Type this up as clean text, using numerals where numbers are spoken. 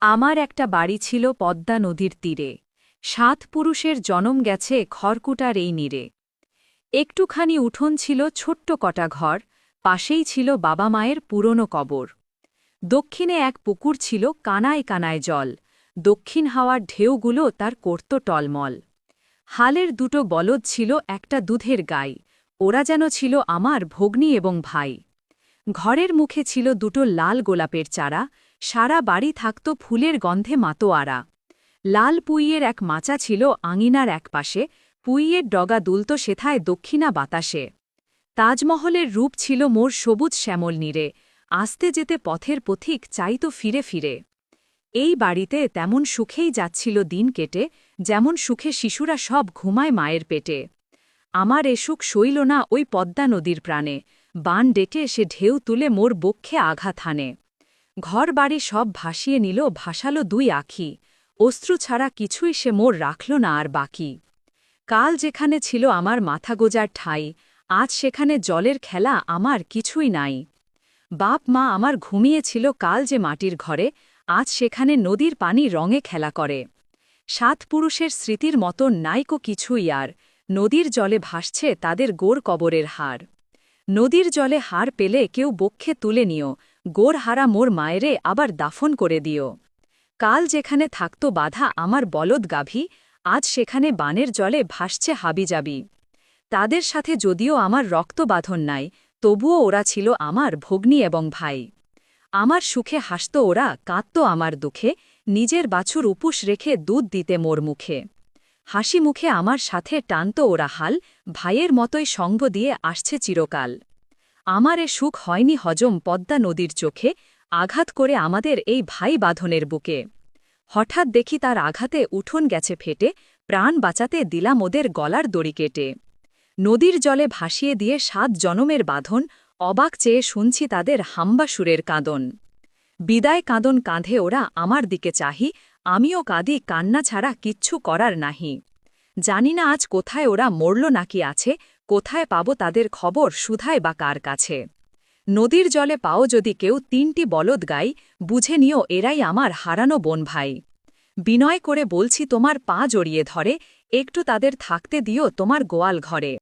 আমার একটা বাড়ি ছিল পদ্মা নদীর তীরে। ৭ পুরুষের জনম গেছে খড়কুটার এই নীরে। একটুখানি উঠোন ছিল ছোট্ট কটা ঘর, পাশেই ছিল বাবা মায়ের পুরনো কবর। দক্ষিণে এক পুকুর ছিল কানায় কানায় জল, দক্ষিণ হাওয়ার ঢেউগুলো তার করত টলমল। হালের দুটো বলদ ছিল একটা দুধের গাই, ওরা যেন ছিল আমার ভগ্নী এবং ভাই। ঘরের মুখে ছিল দুটো লাল গোলাপের চারা, সারা বাড়ি থাকত ফুলের গন্ধে মাতোয়ারা। লাল পুইয়ের এক মাচা ছিল আঙিনার একপাশে, পুইয়ের ডগা দুলত সেথায় দক্ষিণা বাতাসে। তাজমহলের রূপ ছিল মোর সবুজ শ্যামল নীরে, আসতে যেতে পথের পথিক চাইত ফিরে ফিরে। এই বাড়িতে তেমন সুখেই যাচ্ছিল দিন কেটে, যেমন সুখে শিশুরা সব ঘুমায় মায়ের পেটে। আমার এ সুখ সইল না ওই পদ্মা নদীর প্রাণে, বান ডেকে সে ঢেউ তুলে মোর বক্ষে আঘাত হানে। ঘর বাড়ি সব ভাসিয়ে নিল, ভাসালো দুই আখি, অশ্রু ছাড়া কিছুই সে মোর রাখল না আর বাকি। কাল যেখানে ছিল আমার মাথা গোজার ঠাই, আজ সেখানে জলের খেলা আমার কিছুই নাই। বাপ মা আমার ঘুমিয়েছিল কাল যে মাটির ঘরে, আজ সেখানে নদীর পানি রঙে খেলা করে। ৭ পুরুষের স্মৃতির মতো নাইকো কিছুই আর, নদীর জলে ভাসছে তাদের গোর কবরের হার। নদীর জলে হার পেলে কেউ বক্ষে তুলে নিও, গোর হারা মোর মায়েরে আবার দাফন করে দিও। কাল যেখানে থাকত বাধা আমার বলদ গাভী, আজ সেখানে বানের জলে ভাসছে হাবিজাবি। তাদের সাথে যদিও আমার রক্তবাঁধন নাই, তবুও ওরা ছিল আমার ভগ্নী এবং ভাই। আমার সুখে হাসত ওরা, কাঁদত আমার দুঃখে, নিজের বাছুর উপুস রেখে দুধ দিতে মোর মুখে। হাসি মুখে আমার সাথে টানত ওরা হাল, ভাইয়ের মতোই সঙ্গ দিয়ে আসছে চিরকাল। আমার এ সুখ হয়নি হজম পদ্মা নদীর চোখে, আঘাত করে আমাদের এই ভাই বাঁধনের বুকে। হঠাৎ দেখি তার আঘাতে উঠোন গেছে ফেটে, প্রাণ বাঁচাতে দিলাম ওদের গলার দড়ি কেটে। নদীর জলে ভাসিয়ে দিয়ে ৭ জনমের বাঁধন, অবাক চেয়ে শুনছি তাদের হাম্বা সুরের কাঁদন। বিদায় কাঁদন কাঁধে ওরা আমার দিকে চাহি, আমিও কাঁদি কান্না ছাড়া কিচ্ছু করার নাহি। জানি না আজ কোথায় ওরা মরল নাকি আছে, কোথায় পাব তাদের খবর সুধায় বা কার কাছে। নদীর জলে পাও যদি কেউ ৩টি বলদ গাই, বুঝে নিও এরাই আমার হারানো বোন ভাই। বিনয় করে বলছি তোমার পা জড়িয়ে ধরে, একটু তাদের থাকতে দিও তোমার গোয়াল ঘরে।